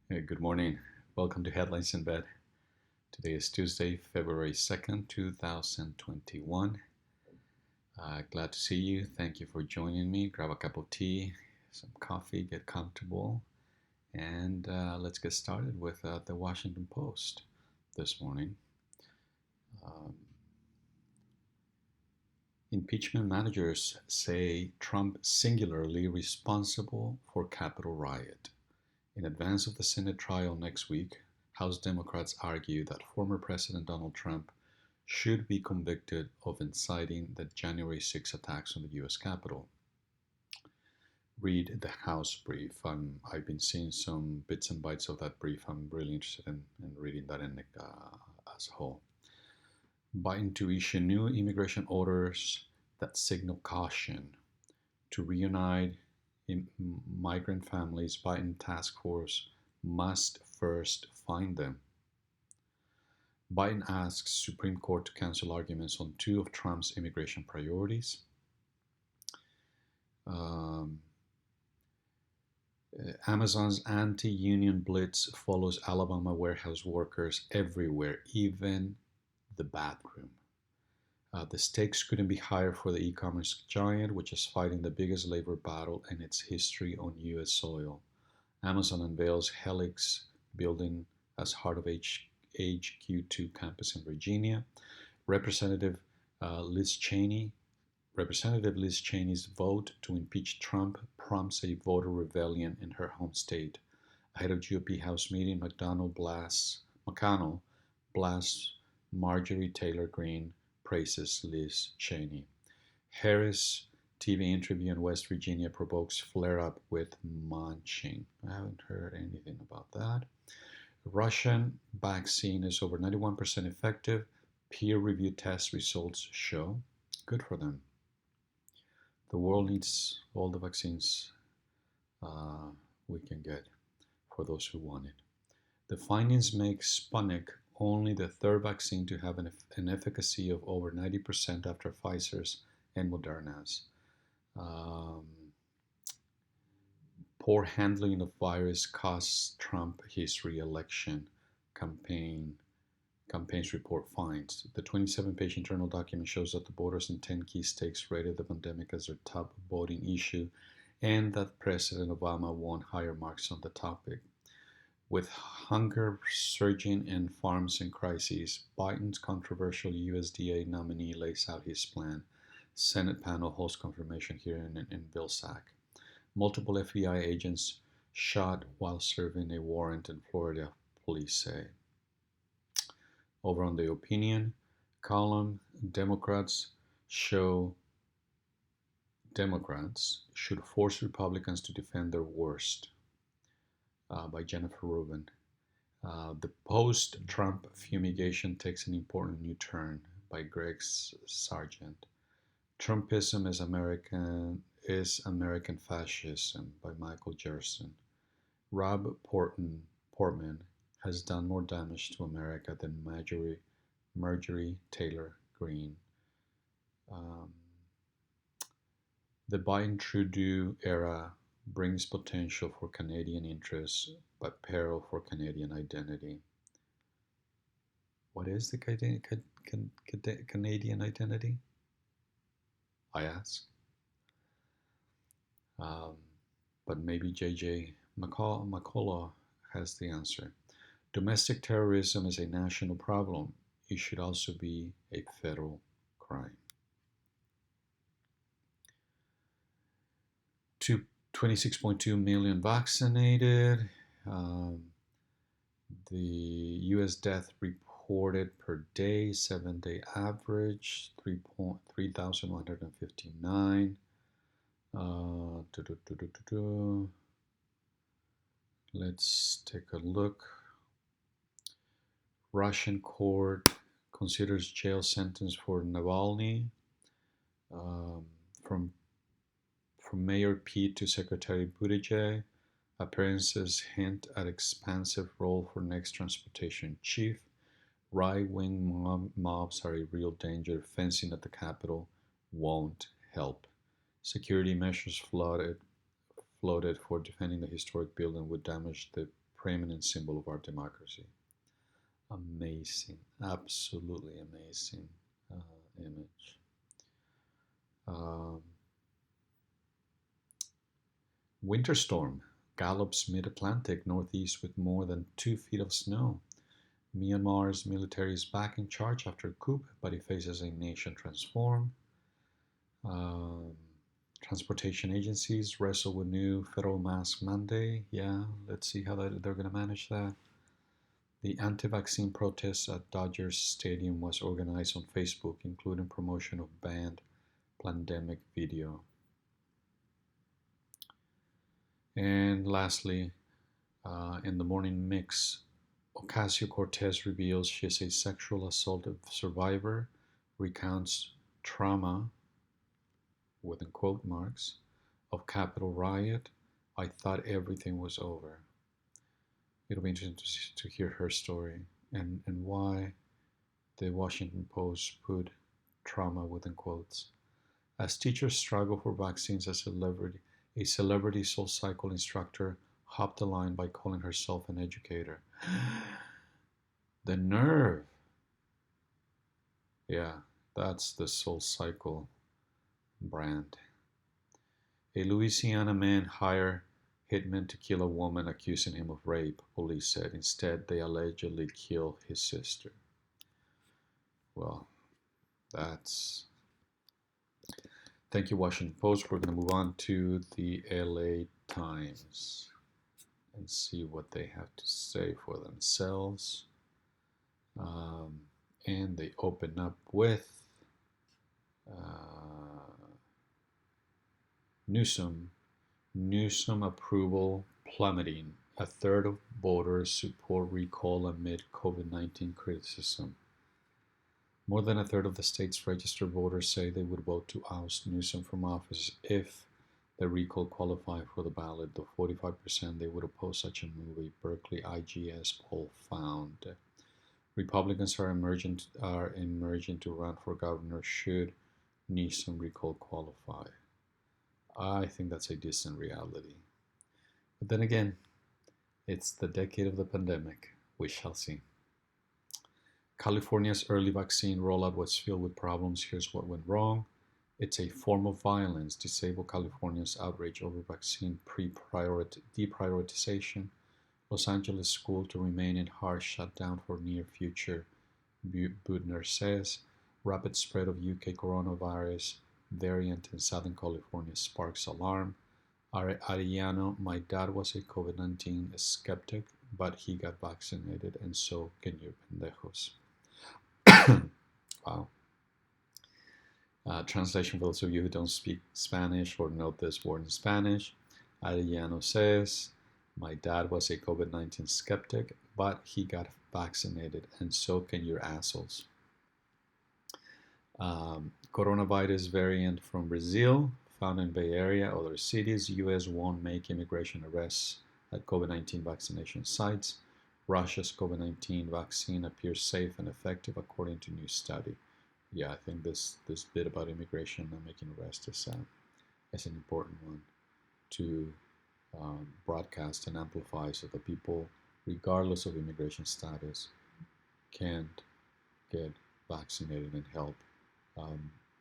Hey, good morning. Welcome to Headlines in Bed. Today is Tuesday, February 2nd, 2021. Glad to see you. Thank you for joining me. Grab a cup of tea, some coffee, get comfortable, and let's get started with the Washington Post this morning. Um, Impeachment managers say Trump singularly responsible for Capitol riot. In advance of the Senate trial next week, House Democrats argue that former President Donald Trump should be convicted of inciting the January 6 attacks on the U.S. Capitol. Read the House brief. I've been seeing some bits and bytes of that brief. I'm really interested in reading that as a whole. Biden to issue new immigration orders that signal caution. To reunite migrant families, Biden task force must first find them. Biden asks Supreme Court to cancel arguments on two of Trump's immigration priorities. Um, Amazon's anti-union blitz follows Alabama warehouse workers everywhere, even the bathroom. The stakes couldn't be higher for the e-commerce giant, which is fighting the biggest labor battle in its history on U.S. soil. Amazon unveils Helix building as heart of HQ2 campus in Virginia. Representative Liz Cheney Representative Liz Cheney's vote to impeach Trump prompts a voter rebellion in her home state. Ahead of GOP House meeting, McConnell blasts Marjorie Taylor Greene, praises Liz Cheney. Harris TV interview in West Virginia provokes flare-up with munching. I haven't heard anything about that. Russian vaccine is over 91% effective. Peer-reviewed test results show. Good for them. The world needs all the vaccines uh, we can get for those who want it. The findings make Sputnik only the third vaccine to have an efficacy of over 90% after Pfizer's and Moderna's. Um, Poor handling of virus costs Trump his re-election campaign's report finds. The 27-page internal document shows that the voters in 10 key states rated the pandemic as their top voting issue and that President Obama won higher marks on the topic. With hunger surging and farms in crisis, Biden's controversial USDA nominee lays out his plan. Senate panel holds confirmation hearing in Vilsack. Multiple FBI agents shot while serving a warrant in Florida, police say. Over on the opinion column, Democrats should force Republicans to defend their worst, by Jennifer Rubin. The post-Trump fumigation takes an important new turn, by Greg Sargent. Trumpism is American fascism, by Michael Gerson. Rob Portman has done more damage to America than Marjorie Taylor Greene. Um, the Biden-Trudeau era brings potential for Canadian interests, but peril for Canadian identity. What is the Canadian identity? I ask. Um, but maybe J.J. McCullough has the answer. Domestic terrorism is a national problem. It should also be a federal crime. 26.2 million vaccinated. The U.S. death reported per day, 7-day average, 3,159. Let's take a look. Russian court considers jail sentence for Navalny. From Mayor Pete to Secretary Buttigieg, appearances hint at expansive role for next transportation chief. Right-wing mobs are a real danger. Fencing at the Capitol won't help. Security measures floated for defending the historic building would damage the preeminent symbol of our democracy. Amazing, absolutely amazing image. Um, Winter storm gallops mid-Atlantic northeast with more than 2 feet of snow. Myanmar's military is back in charge after a coup, but it faces a nation transformed. Um, Transportation agencies wrestle with new federal mask mandate. Yeah, let's see how they're going to manage that. The anti-vaccine protests at Dodgers Stadium was organized on Facebook, including promotion of banned pandemic video. And lastly, in the morning mix, Ocasio-Cortez reveals she's a sexual assault survivor, recounts trauma, within quote marks, of Capitol Riot. I thought everything was over. It'll be interesting to hear her story and why the Washington Post put trauma within quotes. As teachers struggle for vaccines, a celebrity SoulCycle instructor hopped the line by calling herself an educator. The nerve! Yeah, that's the SoulCycle brand. A Louisiana man hired hitmen to kill a woman accusing him of rape, police said. Instead, they allegedly killed his sister. Well, that's... Thank you, Washington Post. We're going to move on to the LA Times and see what they have to say for themselves. And they open up with Newsom approval plummeting. A third of voters support recall amid COVID-19 criticism. More than a third of the state's registered voters say they would vote to oust Newsom from office if the recall qualified for the ballot, though 45% they would oppose such a move, a Berkeley IGS poll found. Republicans are emerging to run for governor should Newsom recall qualify. I think that's a distant reality. But then again, it's the decade of the pandemic. We shall see. California's early vaccine rollout was filled with problems. Here's what went wrong. It's a form of violence. Disable California's outrage over vaccine deprioritization. Los Angeles school to remain in harsh shutdown for near future, Budner says. Rapid spread of UK coronavirus variant in Southern California sparks alarm. Arellano, my dad was a COVID-19 skeptic, but he got vaccinated, and so can you pendejos. Wow. Translation for those of you who don't speak Spanish or note this word in Spanish. Arellano says, my dad was a COVID-19 skeptic, but he got vaccinated, and so can your assholes. Coronavirus variant from Brazil, found in Bay Area, other cities. U.S. won't make immigration arrests at COVID-19 vaccination sites. Russia's COVID-19 vaccine appears safe and effective according to new study. Yeah, I think this bit about immigration and making arrests is an important one to broadcast and amplify so that people, regardless of immigration status, can get vaccinated and help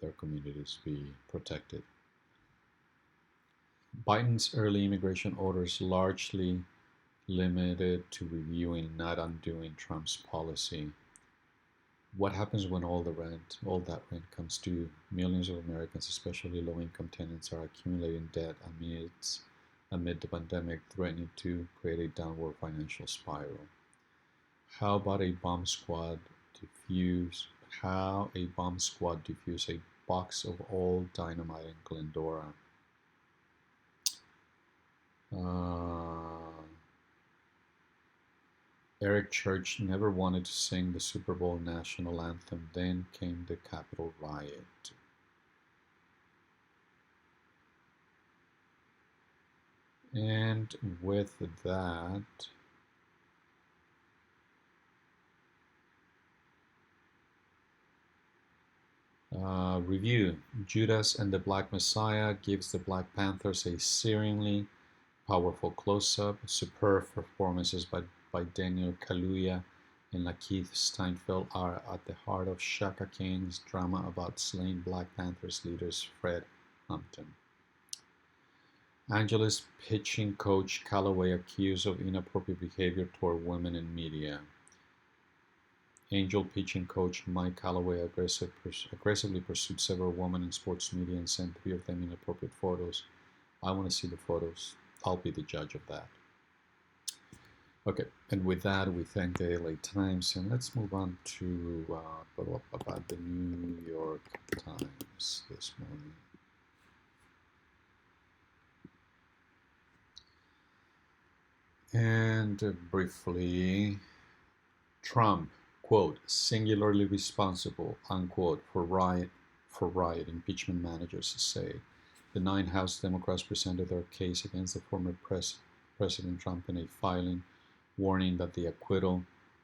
their communities be protected. Biden's early immigration orders largely limited to reviewing, not undoing Trump's policy. What happens when all that rent comes due? Millions of Americans, especially low-income tenants, are accumulating debt amid the pandemic, threatening to create a downward financial spiral. How about a bomb squad defuse a box of old dynamite in Glendora? Eric Church never wanted to sing the Super Bowl national anthem. Then came the Capitol riot. And with that, review. Judas and the Black Messiah gives the Black Panthers a searingly powerful close-up, superb performances by Daniel Kaluuya and Lakeith Steinfeld are at the heart of Shaka King's drama about slain Black Panthers leaders Fred Hampton. Angeles pitching coach Callaway accused of inappropriate behavior toward women in media. Angel pitching coach Mike Callaway aggressively pursued several women in sports media and sent 3 of them inappropriate photos. I want to see the photos. I'll be the judge of that. Okay, and with that, we thank the LA Times, and let's move on to about the New York Times this morning. And briefly, Trump, quote, singularly responsible, unquote, for riot, impeachment managers say. The 9 House Democrats presented their case against the former President Trump in a filing warning that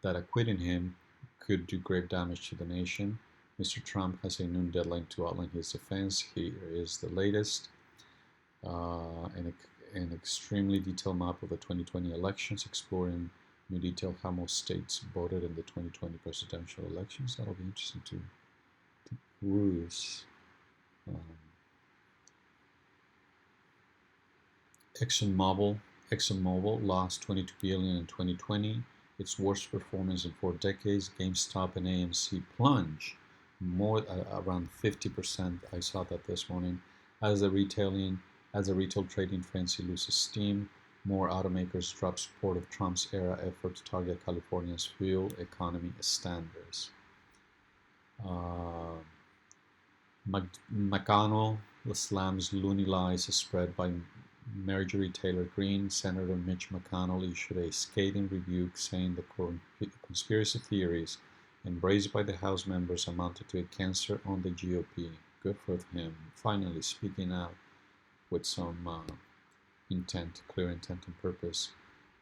acquitting him could do grave damage to the nation. Mr. Trump has a noon deadline to outline his defense. Here is the latest. An extremely detailed map of the 2020 elections, exploring in detail how most states voted in the 2020 presidential elections. That'll be interesting to peruse. ExxonMobil lost $22 billion in 2020, its worst performance in 4 decades. GameStop and AMC plunge more around 50%. I saw that this morning as the retail trading frenzy loses steam. More automakers drop support of Trump's era effort to target California's fuel economy standards. McConnell slams loony lies spread by Marjorie Taylor Greene. Senator Mitch McConnell issued a scathing rebuke saying the conspiracy theories embraced by the House members amounted to a cancer on the GOP. Good for him, finally speaking out with some clear intent and purpose.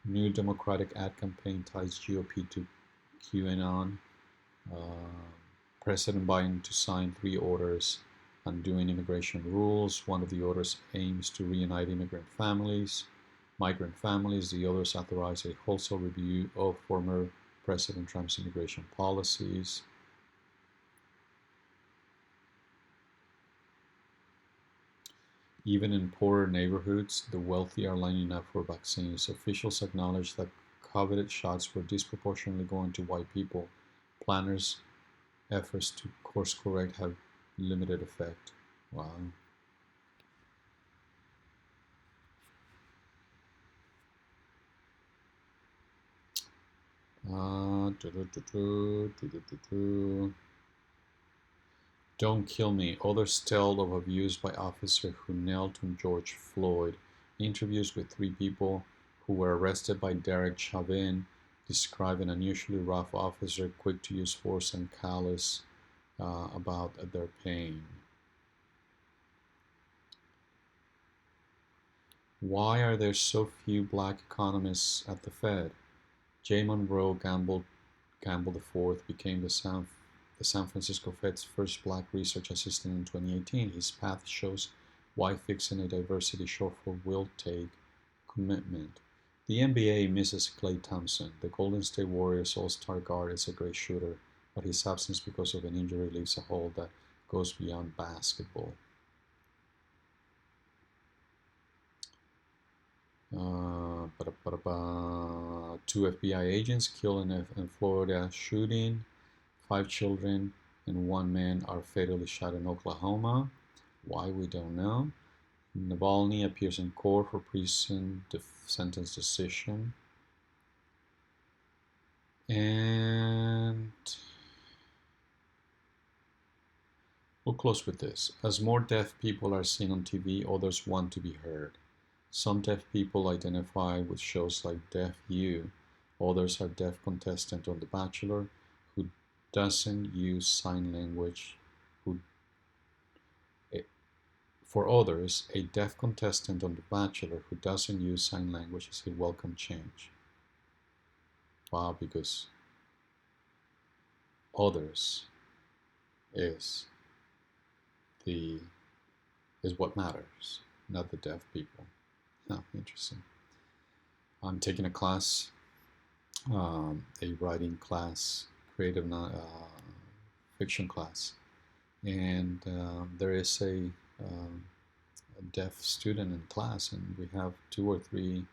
New Democratic ad campaign ties GOP to QAnon. President Biden to sign 3 orders undoing immigration rules. One of the orders aims to reunite migrant families. The others authorize a wholesale review of former President Trump's immigration policies. Even in poorer neighborhoods, the wealthy are lining up for vaccines. Officials acknowledge that coveted shots were disproportionately going to white people. Planners' efforts to course correct have limited effect. Wow. Don't kill me. Others tell of abuse by officer who knelt on George Floyd. Interviews with 3 people who were arrested by Derek Chauvin describe an unusually rough officer, quick to use force and callous about their pain. Why are there so few black economists at the Fed? J. Monroe Gamble IV became the San Francisco Fed's first black research assistant in 2018. His path shows why fixing a diversity shortfall will take commitment. The NBA misses Klay Thompson. The Golden State Warriors all-star guard is a great shooter, but his absence because of an injury leaves a hole that goes beyond basketball. 2 FBI agents killed in Florida shooting. 5 children and 1 man are fatally shot in Oklahoma. Why, we don't know. Navalny appears in court for prison sentence decision. And we'll close with this. As more deaf people are seen on TV, others want to be heard. Some deaf people identify with shows like Deaf U. Others are deaf contestant on The Bachelor who doesn't use sign language. For others, a deaf contestant on The Bachelor who doesn't use sign language is a welcome change. Wow, because others is what matters, not the deaf people. Interesting. I'm taking a class, a writing class, creative fiction class, and there is a deaf student in class, and we have two or three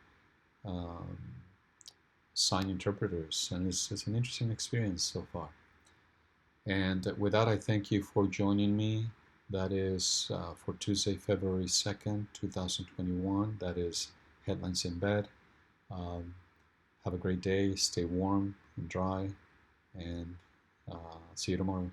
um, sign interpreters, and it's an interesting experience so far. And with that, I thank you for joining me. That is for Tuesday, February 2nd, 2021. That is Headlines in Bed. Um, have a great day. Stay warm and dry. And see you tomorrow.